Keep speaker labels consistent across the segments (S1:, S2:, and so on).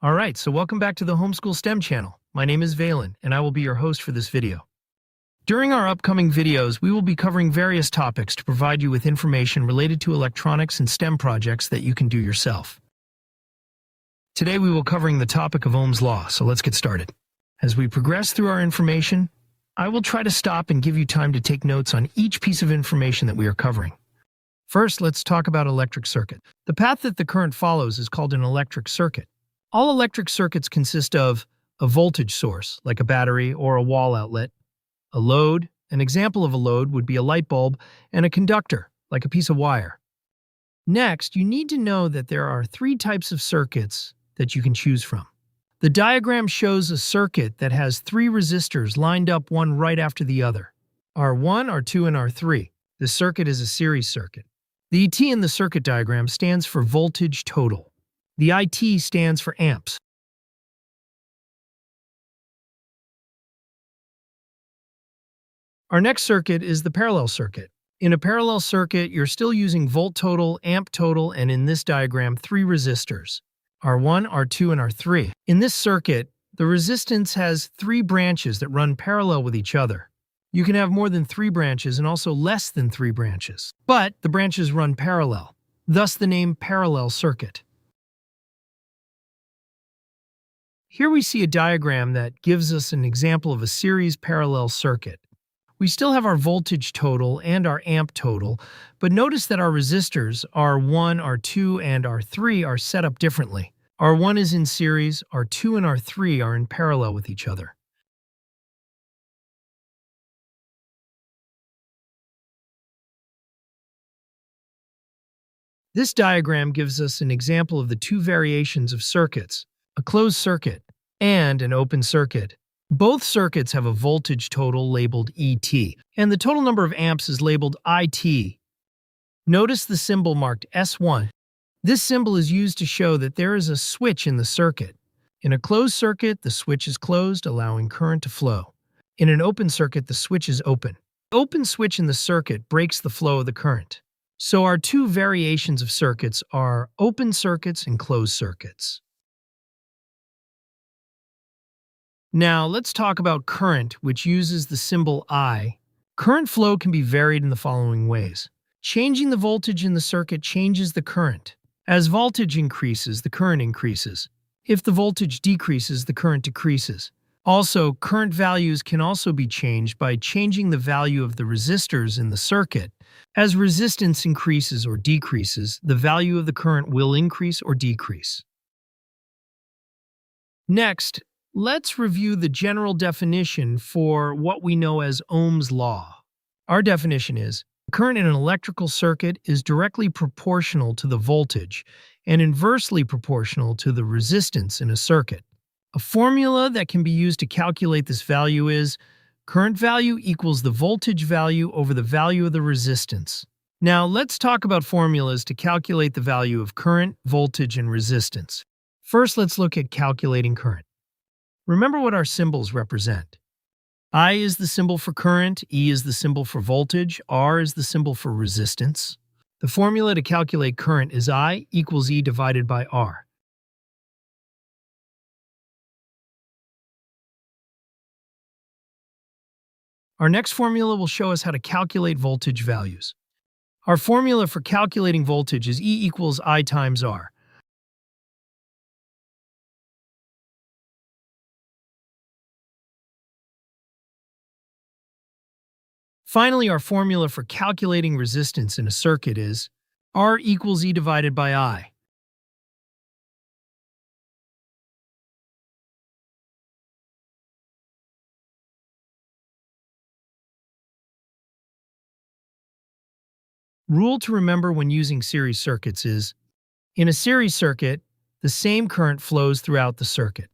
S1: Alright, so welcome back to the Homeschool STEM channel. My name is Valen, and I will be your host for this video. During our upcoming videos, we will be covering various topics to provide you with information related to electronics and STEM projects that you can do yourself. Today we will be covering the topic of Ohm's law, so let's get started. As we progress through our information, I will try to stop and give you time to take notes on each piece of information that we are covering. First, let's talk about electric circuit. The path that the current follows is called an electric circuit. All electric circuits consist of a voltage source, like a battery or a wall outlet, a load, an example of a load would be a light bulb, and a conductor, like a piece of wire. Next, you need to know that there are three types of circuits that you can choose from. The diagram shows a circuit that has three resistors lined up one right after the other, R1, R2, and R3. The circuit is a series circuit. The ET in the circuit diagram stands for voltage total. The IT stands for amps. Our next circuit is the parallel circuit. In a parallel circuit, you're still using volt total, amp total, and in this diagram, three resistors, R1, R2, and R3. In this circuit, the resistance has three branches that run parallel with each other. You can have more than three branches and also less than three branches, but the branches run parallel, thus the name parallel circuit. Here we see a diagram that gives us an example of a series parallel circuit. We still have our voltage total and our amp total, but notice that our resistors, R1, R2, and R3 are set up differently. R1 is in series, R2 and R3 are in parallel with each other. This diagram gives us an example of the two variations of circuits, a closed circuit and an open circuit. Both circuits have a voltage total labeled ET, and the total number of amps is labeled IT. Notice the symbol marked S1. This symbol is used to show that there is a switch in the circuit. In a closed circuit, the switch is closed, allowing current to flow. In an open circuit, the switch is open. The open switch in the circuit breaks the flow of the current. So our two variations of circuits are open circuits and closed circuits. Now, let's talk about current, which uses the symbol I. Current flow can be varied in the following ways. Changing the voltage in the circuit changes the current. As voltage increases, the current increases. If the voltage decreases, the current decreases. Also, current values can also be changed by changing the value of the resistors in the circuit. As resistance increases or decreases, the value of the current will increase or decrease. Next, let's review the general definition for what we know as Ohm's law. Our definition is, current in an electrical circuit is directly proportional to the voltage and inversely proportional to the resistance in a circuit. A formula that can be used to calculate this value is current value equals the voltage value over the value of the resistance. Now, let's talk about formulas to calculate the value of current, voltage, and resistance. First, let's look at calculating current. Remember what our symbols represent. I is the symbol for current, E is the symbol for voltage, R is the symbol for resistance. The formula to calculate current is I equals E divided by R. Our next formula will show us how to calculate voltage values. Our formula for calculating voltage is E equals I times R. Finally, our formula for calculating resistance in a circuit is R equals E divided by I. Rule to remember when using series circuits is, in a series circuit, the same current flows throughout the circuit.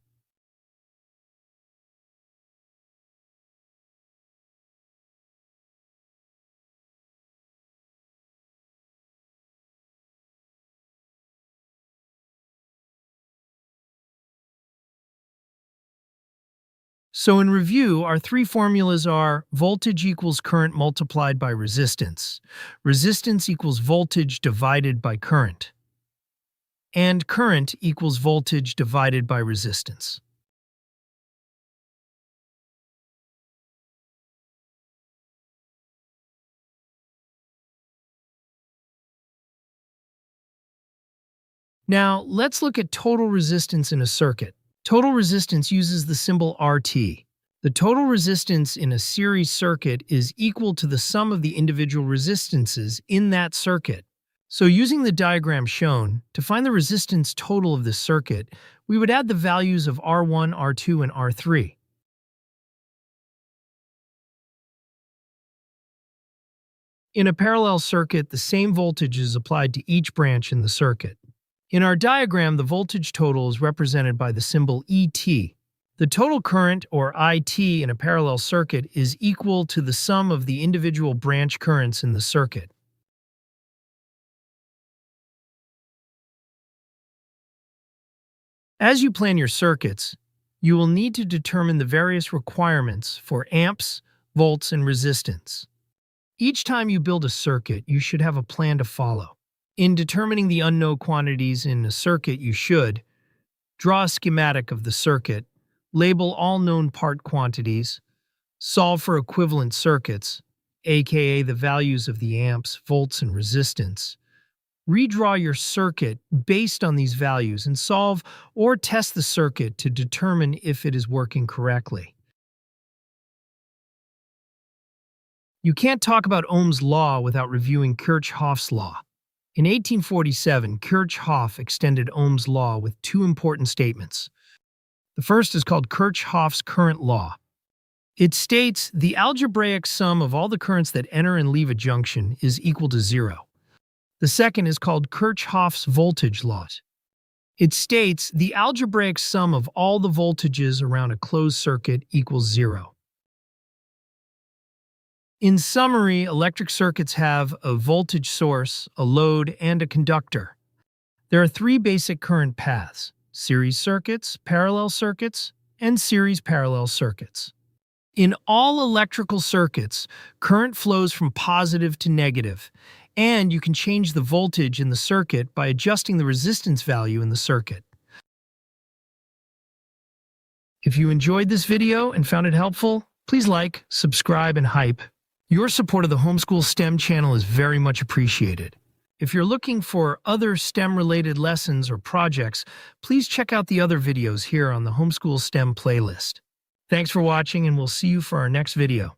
S1: So in review, our three formulas are voltage equals current multiplied by resistance. Resistance equals voltage divided by current. and current equals voltage divided by resistance. Now, let's look at total resistance in a circuit. Total resistance uses the symbol RT. The total resistance in a series circuit is equal to the sum of the individual resistances in that circuit. So using the diagram shown, to find the resistance total of this circuit, we would add the values of R1, R2, and R3. In a parallel circuit, the same voltage is applied to each branch in the circuit. In our diagram, the voltage total is represented by the symbol ET. The total current, or IT, in a parallel circuit is equal to the sum of the individual branch currents in the circuit. As you plan your circuits, you will need to determine the various requirements for amps, volts, and resistance. Each time you build a circuit, you should have a plan to follow. In determining the unknown quantities in a circuit, you should draw a schematic of the circuit, label all known part quantities, solve for equivalent circuits, aka the values of the amps, volts, and resistance. Redraw your circuit based on these values and solve or test the circuit to determine if it is working correctly. You can't talk about Ohm's law without reviewing Kirchhoff's law. In 1847, Kirchhoff extended Ohm's law with two important statements. The first is called Kirchhoff's current law. It states the algebraic sum of all the currents that enter and leave a junction is equal to zero. The second is called Kirchhoff's voltage law. It states the algebraic sum of all the voltages around a closed circuit equals zero. In summary, electric circuits have a voltage source, a load, and a conductor. There are three basic current paths: series circuits, and series parallel circuits. In all electrical circuits, current flows from positive to negative, and you can change the voltage in the circuit by adjusting the resistance value in the circuit. If you enjoyed this video and found it helpful, please like, subscribe, and hype. Your support of the Homeschool STEM channel is very much appreciated. If you're looking for other STEM-related lessons or projects, please check out the other videos here on the Homeschool STEM playlist. Thanks for watching, and we'll see you for our next video.